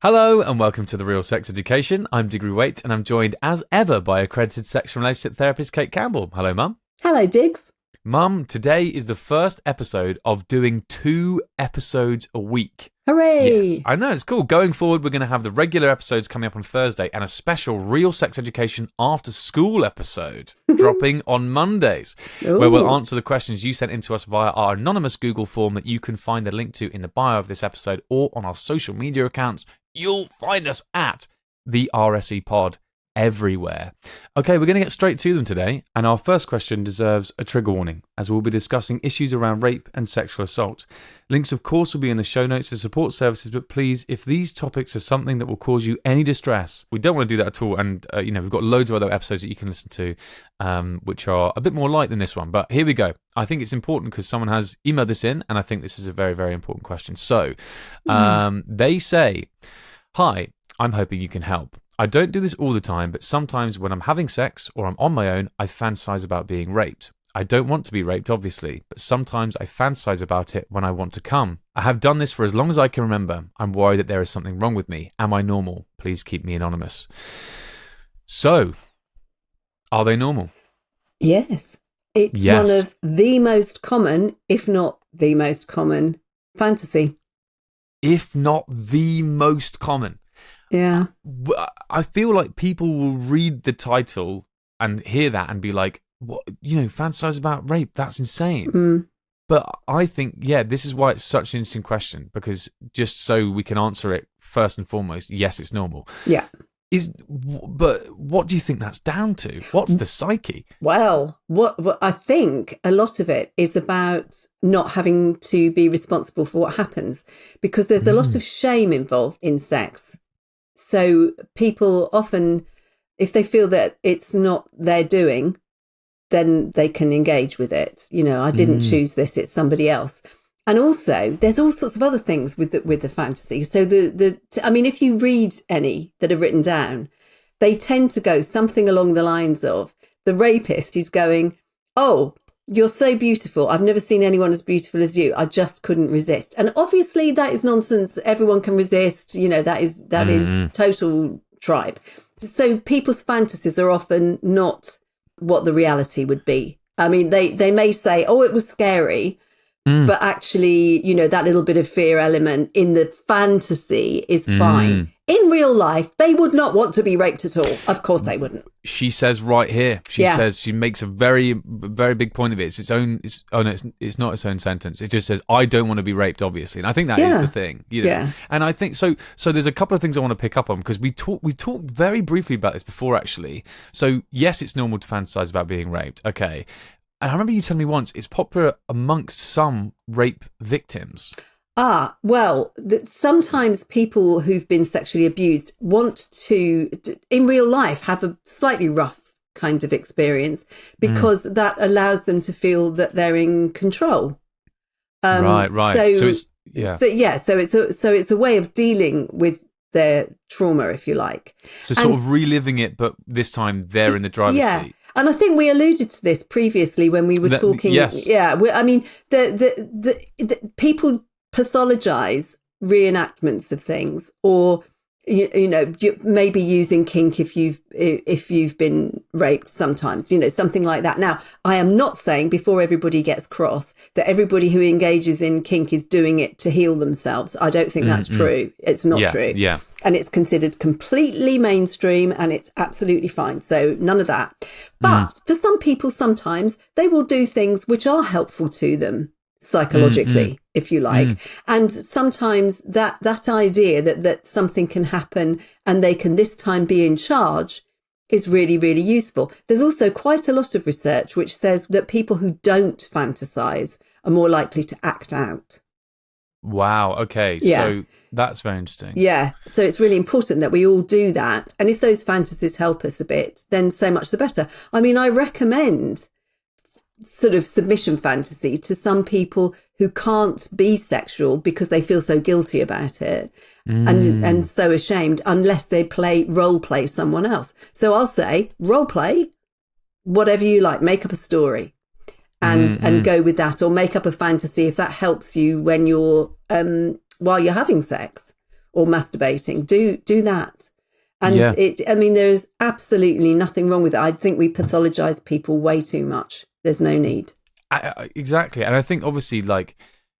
Hello and welcome to The Real Sex Education. I'm Degree Waite and I'm joined as ever by accredited sex and relationship therapist Cate Campbell. Hello, Mum. Hello, Diggs. Mum, today is the first episode of doing 2 episodes a week. Hooray! Yes, I know, it's cool. Going forward, we're going to have the regular episodes coming up on Thursday and a special Real Sex Education after school episode dropping on Mondays, where we'll answer the questions you sent in to us via our anonymous Google form that you can find the link to in the bio of this episode or on our social media accounts. You'll find us at the RSE Pod everywhere. Okay, we're going to get straight to them today, and our first question deserves a trigger warning, as we'll be discussing issues around rape and sexual assault. Links, of course, will be in the show notes to support services, but please, if these topics are something that will cause you any distress, we don't want to do that at all, and we've got loads of other episodes that you can listen to, which are a bit more light than this one, but here we go. I think it's important because someone has emailed this in, and I think this is a very, very important question. So, they say, "Hi, I'm hoping you can help. I don't do this all the time, but sometimes when I'm having sex or I'm on my own, I fantasize about being raped. I don't want to be raped, obviously, but sometimes I fantasize about it when I want to come. I have done this for as long as I can remember. I'm worried that there is something wrong with me. Am I normal? Please keep me anonymous." So, are they normal? Yes. It's one of the most common, if not the most common, fantasy. If not the most common. Yeah. I feel like people will read the title and hear that and be like, "What? Fantasize about rape? That's insane." But I think, this is why it's such an interesting question, because just so we can answer it first and foremost, yes, it's normal. Yeah. But what do you think that's down to? What's the psyche? Well, what I think a lot of it is about not having to be responsible for what happens, because there's a lot of shame involved in sex. So people often, if they feel that it's not their doing, then they can engage with it. I didn't choose this, it's somebody else. And also, there's all sorts of other things with the fantasy. So if you read any that are written down, they tend to go something along the lines of the rapist is going, "Oh, you're so beautiful. I've never seen anyone as beautiful as you. I just couldn't resist." And obviously that is nonsense. Everyone can resist. That is total tripe. So people's fantasies are often not what the reality would be. I mean, they may say, "Oh, it was scary." But actually, that little bit of fear element in the fantasy is fine. In real life, they would not want to be raped at all. Of course they wouldn't. She says right here, she makes a very, very big point of it. It's not its own sentence. It just says, "I don't want to be raped," obviously. And I think that is the thing. Yeah. And I think, so there's a couple of things I want to pick up on, because we talked very briefly about this before, actually. So yes, it's normal to fantasize about being raped. Okay. And I remember you telling me once it's popular amongst some rape victims. Well, sometimes people who've been sexually abused want to, in real life, have a slightly rough kind of experience, because that allows them to feel that they're in control. Right. So it's a way of dealing with their trauma, if you like. So sort of reliving it, but this time they're in the driver's seat. And I think we alluded to this previously when we were talking. Yes. Yeah. I mean, the people pathologize reenactments of things, or maybe using kink if you've been raped sometimes, something like that. Now, I am not saying, before everybody gets cross, that everybody who engages in kink is doing it to heal themselves. I don't think that's true. It's not true. Yeah. And it's considered completely mainstream, and it's absolutely fine. So none of that. But for some people, sometimes they will do things which are helpful to them psychologically, if you like. And sometimes that idea that something can happen and they can this time be in charge is really, really useful. There's also quite a lot of research which says that people who don't fantasize are more likely to act out. Wow. Okay. Yeah. So that's very interesting. Yeah. So it's really important that we all do that. And if those fantasies help us a bit, then so much the better. I mean, I recommend sort of submission fantasy to some people who can't be sexual because they feel so guilty about it and so ashamed, unless they role play someone else. So I'll say role play whatever you like, make up a story and go with that, or make up a fantasy if that helps you when you're while you're having sex, or masturbating, do that. And Yeah. there's absolutely nothing wrong with it. I think we pathologize people way too much. There's no need. Exactly. And I think obviously like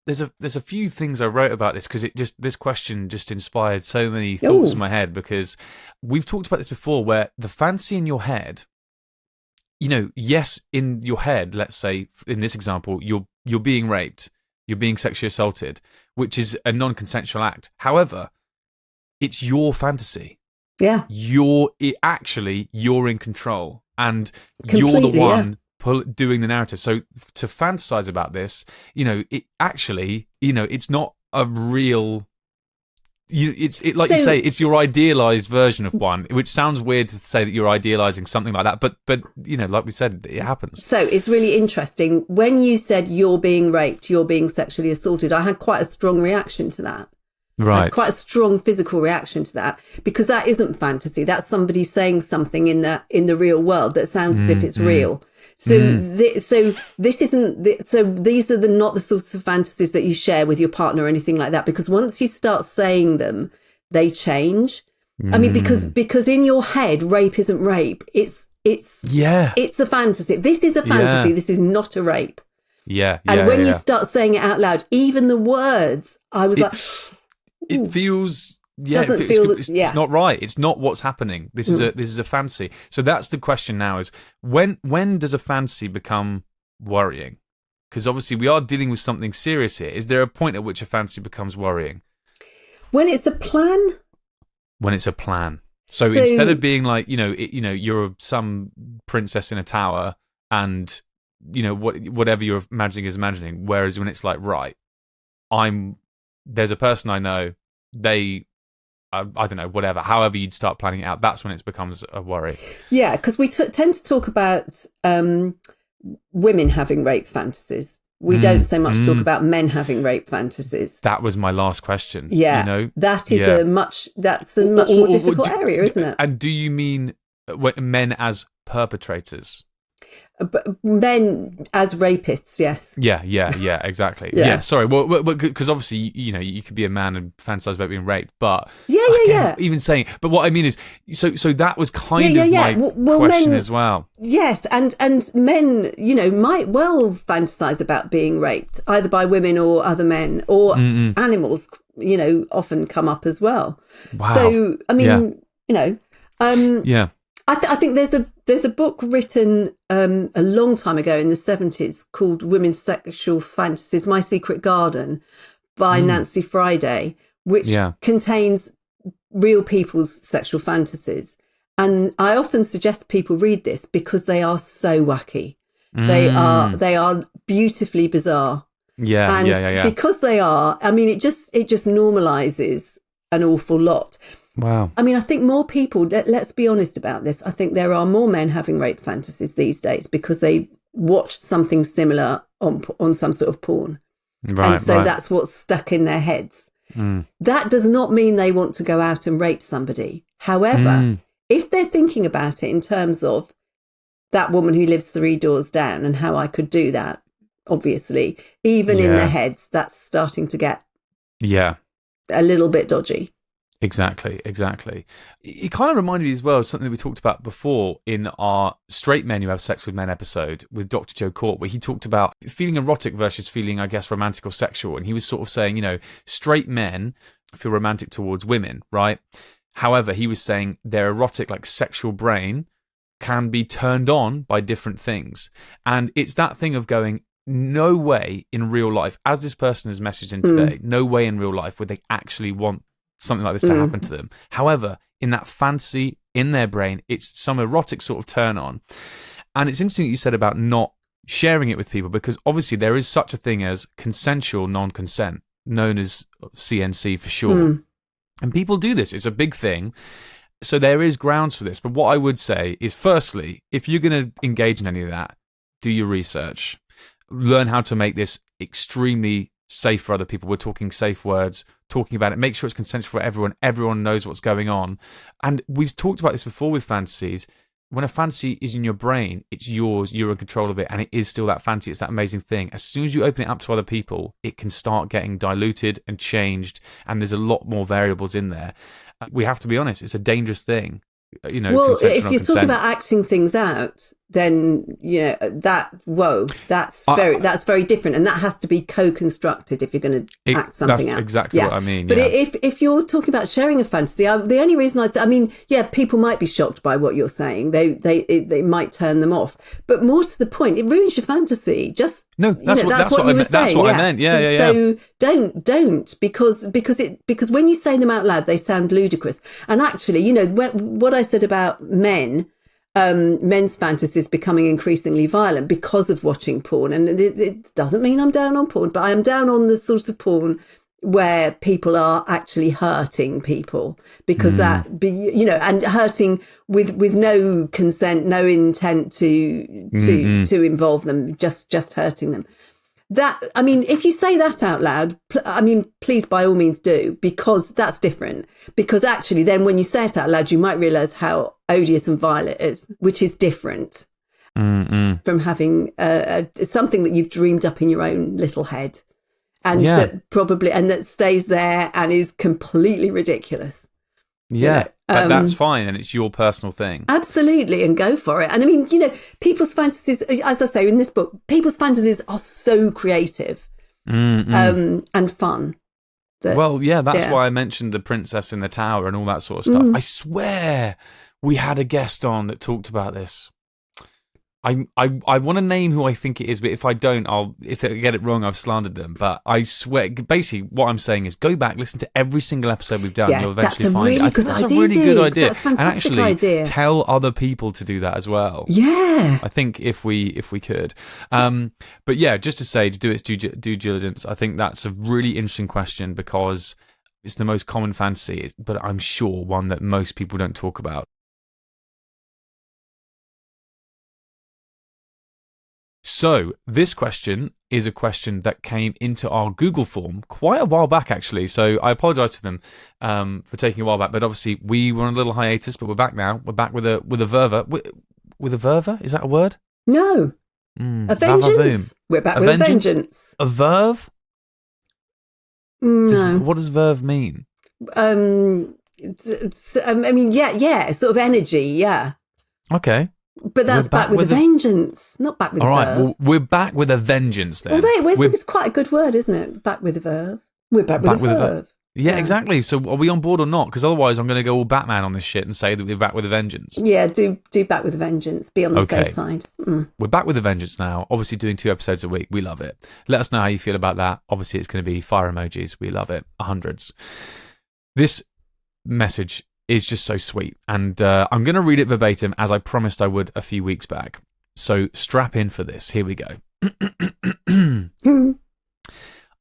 there's a few things I wrote about this because this question just inspired so many thoughts in my head, because we've talked about this before, where the fantasy in your head, yes, in your head, let's say in this example, you're being raped, you're being sexually assaulted, which is a non-consensual act. However, it's your fantasy. Yeah. You're in control, and you're the one doing the narrative. So to fantasize about this, it's not a real. You say, it's your idealized version of one, which sounds weird to say that you're idealizing something like that, but like we said, it happens. So it's really interesting when you said you're being raped, you're being sexually assaulted. I had quite a strong reaction to that. Right. Quite a strong physical reaction to that, because that isn't fantasy. That's somebody saying something in the real world that sounds as if it's real. So this isn't. So these are not the sorts of fantasies that you share with your partner or anything like that. Because once you start saying them, they change. I mean, because in your head, rape isn't rape. It's a fantasy. This is a fantasy. This is not a rape. Yeah. And when you start saying it out loud, even the words, I was it feels it's not right. It's not what's happening. This is a fantasy. So that's the question now: is when does a fantasy become worrying? Because obviously we are dealing with something serious here. Is there a point at which a fantasy becomes worrying? When it's a plan. When it's a plan. So instead of being like you're some princess in a tower and whatever you're imagining is imagining. Whereas when it's like, right, there's a person I know, I don't know, whatever, however you'd start planning it out, that's when it becomes a worry. Yeah, because we tend to talk about women having rape fantasies. We don't so much talk about men having rape fantasies. That was my last question. Yeah, that is a much more difficult area, isn't it? And do you mean men as perpetrators? Men as rapists, yes. Yeah, exactly. Yeah, sorry. Well, because obviously, you could be a man and fantasize about being raped, but yeah. Even saying, but what I mean is, so that was kind of my question as well. Yes, and men, might well fantasize about being raped, either by women or other men, or animals, often come up as well. Wow. So, I mean, yeah. I think there's a book written a long time ago in the 70s called Women's Sexual Fantasies, My Secret Garden, by Nancy Friday, which contains real people's sexual fantasies. And I often suggest people read this because they are so wacky. They are beautifully bizarre. Yeah. Because they are, I mean, it just normalizes an awful lot. Wow. I mean, I think more people, let's be honest about this, I think there are more men having rape fantasies these days because they watched something similar on some sort of porn. Right, and so that's what's stuck in their heads. That does not mean they want to go out and rape somebody. However, if they're thinking about it in terms of that woman who lives 3 doors down and how I could do that, obviously, even in their heads, that's starting to get a little bit dodgy. Exactly. It kind of reminded me as well of something we talked about before in our Straight Men Who Have Sex with Men episode with Dr. Joe Court, where he talked about feeling erotic versus feeling, I guess, romantic or sexual. And he was sort of saying, straight men feel romantic towards women, right? However, he was saying their erotic, like sexual brain can be turned on by different things. And it's that thing of going, no way in real life, as this person has messaged in today, no way in real life would they actually want something like this to happen to them. However, in that fantasy, in their brain, it's some erotic sort of turn on. And it's interesting that you said about not sharing it with people, because obviously there is such a thing as consensual non-consent, known as CNC for short. And people do this. It's a big thing. So there is grounds for this. But what I would say is, firstly, if you're going to engage in any of that, do your research. Learn how to make this extremely safe for other people. We're talking safe words, talking about it. Make sure it's consensual for everyone. Everyone knows what's going on. And we've talked about this before with fantasies. when a fantasy is in your brain, it's yours, you're in control of it, and it is still that fantasy. It's that amazing thing. As soon as you open it up to other people, it can start getting diluted and changed, and there's a lot more variables in there. We have to be honest, it's a dangerous thing. Well, if you're talking about acting things out, then that's very different, and that has to be co-constructed if you're going to act something out. That's exactly what I mean. But if you're talking about sharing a fantasy, the only reason people might be shocked by what you're saying. They might turn them off. But more to the point, it ruins your fantasy. That's what you were saying. That's what I meant. Yeah. So don't because when you say them out loud, they sound ludicrous. And actually, what I said about men's fantasies becoming increasingly violent because of watching porn. And it doesn't mean I'm down on porn, but I am down on the sort of porn where people are actually hurting people because and hurting with no consent, no intent to involve them, just hurting them. If you say that out loud, please, by all means do, because that's different. Because actually, then when you say it out loud, you might realise how odious and vile it is, which is different from having something that you've dreamed up in your own little head, and that stays there and is completely ridiculous. Yeah, but that's fine, and it's your personal thing. Absolutely, and go for it. And people's fantasies, as I say in this book, people's fantasies are so creative and fun. That's why I mentioned the princess in the tower and all that sort of stuff. I swear we had a guest on that talked about this. I want to name who I think it is, but if I don't, if I get it wrong, I've slandered them. But I swear, basically, what I'm saying is go back, listen to every single episode we've done, and you'll eventually find it. I think that's a really good idea. That's a fantastic idea. Tell other people to do that as well. Yeah, I think if we could, but yeah, just to say to do its due diligence, I think that's a really interesting question because it's the most common fantasy, but I'm sure one that most people don't talk about. So this question is a question that came into our Google form quite a while back, actually. So I apologise to them for taking a while back, but obviously we were on a little hiatus, but we're back now. We're back with a verve. With a verve? Is that a word? No. A vengeance. We're back with a vengeance. A verve? No. What does verve mean? Sort of energy. Yeah. Okay. But that's back with a vengeance, not back with a verve. All right, well, we're back with a vengeance then. It's quite a good word, isn't it? Back with a verve. We're back with a verve. Yeah, exactly. So are we on board or not? Because otherwise I'm going to go all Batman on this shit and say that we're back with a vengeance. Yeah, do back with a vengeance. Be on the safe side. We're back with a vengeance now. Obviously doing 2 episodes a week. We love it. Let us know how you feel about that. Obviously it's going to be fire emojis. We love it. Hundreds. This message is just so sweet. And I'm going to read it verbatim as I promised I would a few weeks back. So strap in for this. Here we go.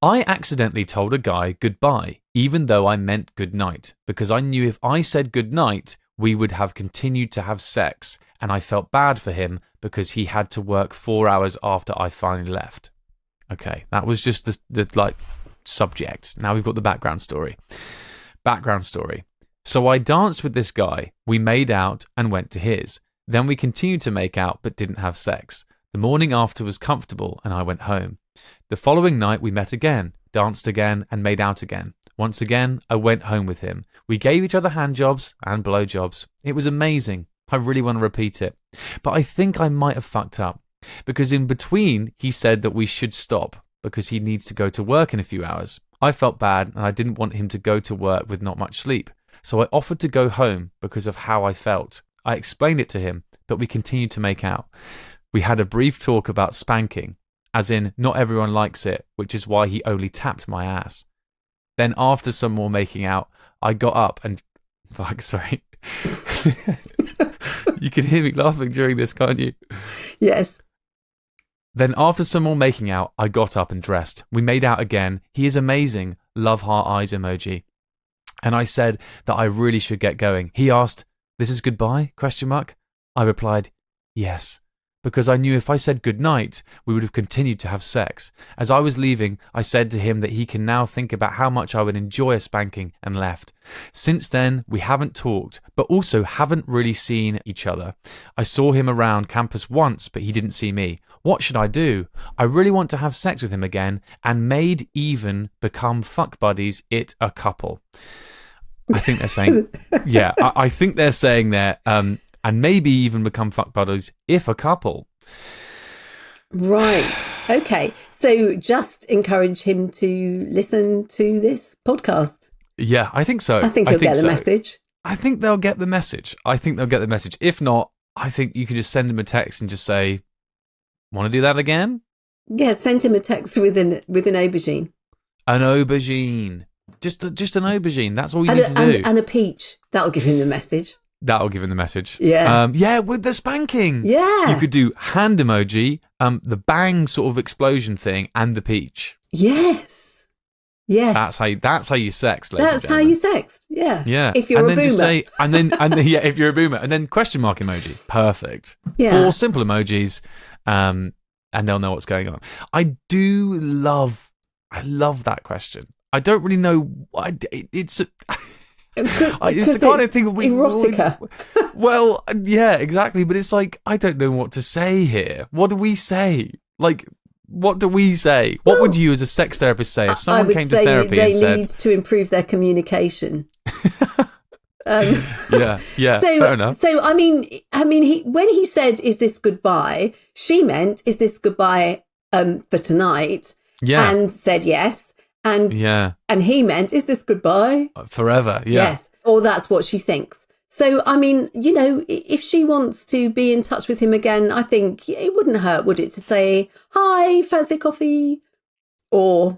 I accidentally told a guy goodbye, even though I meant good night, because I knew if I said good night, we would have continued to have sex, and I felt bad for him because he had to work 4 hours after I finally left. Okay, that was just the subject. Now we've got the background story. So I danced with this guy, we made out and went to his. Then we continued to make out but didn't have sex. The morning after was comfortable and I went home. The following night we met again, danced again and made out again. Once again, I went home with him. We gave each other handjobs and blowjobs. It was amazing. I really want to repeat it. But I think I might have fucked up. Because in between, he said that we should stop because he needs to go to work in a few hours. I felt bad and I didn't want him to go to work with not much sleep. So I offered to go home because of how I felt. I explained it to him, but we continued to make out. We had a brief talk about spanking, as in not everyone likes it, which is why he only tapped my ass. Then after some more making out, I got up and... Fuck, sorry. You can hear me laughing during this, can't you? Yes. Then after some more making out, I got up and dressed. We made out again. He is amazing. Love heart eyes emoji. And I said that I really should get going. He asked, "This is goodbye?" ? I replied, "Yes." because I knew if I said goodnight, we would have continued to have sex. As I was leaving, I said to him that he can now think about how much I would enjoy a spanking, and left. Since then, we haven't talked, but also haven't really seen each other. I saw him around campus once, but he didn't see me. What should I do? I really want to have sex with him again, and maybe even become fuck buddies, it a couple. I think they're saying, yeah, I think they're saying there, and maybe even become fuck buddies if a couple. Right. Okay. So just encourage him to listen to this podcast. Yeah, I think so. I think he'll get the message. I think they'll get the message. If not, I think you could just send him a text and just say, want to do that again? Yeah, send him a text with an aubergine. An aubergine. Just an aubergine. That's all you need to do. And a peach. That'll give him the message. That'll give him the message. Yeah. Yeah, with the spanking. Yeah. You could do hand emoji, the bang sort of explosion thing, and the peach. Yes. Yes. That's how you sex, ladies and That's how you sext. Yeah. Yeah. If you're a boomer. Just say, and then yeah, if you're a boomer, and then question mark emoji. Perfect. Yeah. 4 simple emojis, and they'll know what's going on. I love that question. I don't really know. It's the kind of thing that we erotica. Well, yeah, exactly. But it's like, I don't know what to say here. What do we say? Like, what do we say? What would you, as a sex therapist, say if someone came to therapy and said they need to improve their communication? Yeah. Fair enough. So I mean, when he said, "Is this goodbye?" she meant, "Is this goodbye for tonight?" Yeah, and said yes. And he meant, "Is this goodbye forever?" Yeah. Yes, or that's what she thinks. So I mean, if she wants to be in touch with him again, I think it wouldn't hurt, would it, to say, "Hi, fancy a coffee?" Or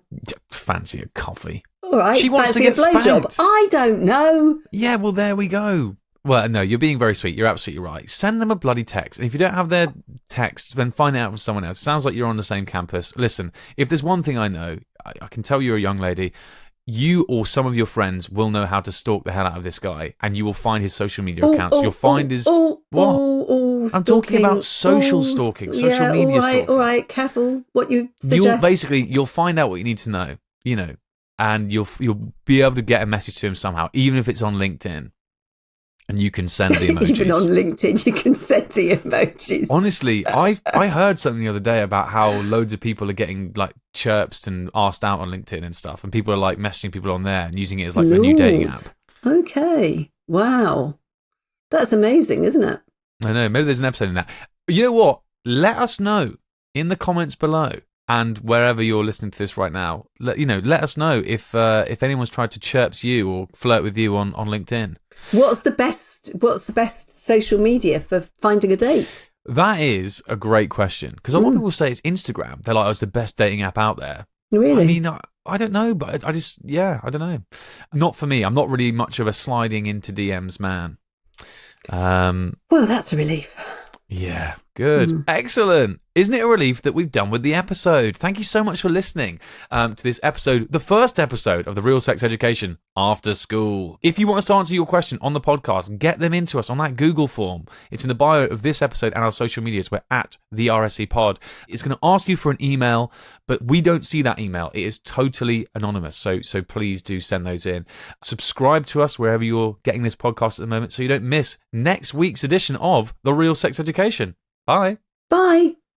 fancy a coffee. All right, she wants to get a blowjob. spanked. I don't know. Yeah, well, there we go. Well, no, you're being very sweet. You're absolutely right. Send them a bloody text. And if you don't have their text, then find it out from someone else. Sounds like you're on the same campus. Listen, if there's one thing I know, I can tell you're a young lady. You or some of your friends will know how to stalk the hell out of this guy, and you will find his social media accounts. You'll find his... What? I'm talking about social stalking, social media stalking. All right, careful what you suggest. You'll find out what you need to know, and you'll be able to get a message to him somehow, even if it's on LinkedIn. And you can send the emojis. Even on LinkedIn, you can send the emojis. Honestly, I heard something the other day about how loads of people are getting like chirped and asked out on LinkedIn and stuff, and people are like messaging people on there and using it as like the new dating app. Okay, wow, that's amazing, isn't it? I know. Maybe there's an episode in that. You know what? Let us know in the comments below, and wherever you're listening to this right now. Let us know if anyone's tried to chirps you or flirt with you on LinkedIn. What's the best social media for finding a date? That is a great question, because a lot of people say it's Instagram. They're like, "Oh, it's the best dating app out there." Really? I mean, I don't know, but I don't know. Not for me. I'm not really much of a sliding into DMs man. Well, that's a relief. Yeah, good. Excellent. Isn't it a relief that we've done with the episode? Thank you so much for listening to this episode, the first episode of the Real Sex Education After School. If you want us to answer your question on the podcast, get them into us on that Google form. It's in the bio of this episode and our social medias. We're at the RSC Pod. It's going to ask you for an email, but we don't see that email. It is totally anonymous, so please do send those in. Subscribe to us wherever you're getting this podcast at the moment so you don't miss next week's edition of the Real Sex Education. Bye. Bye.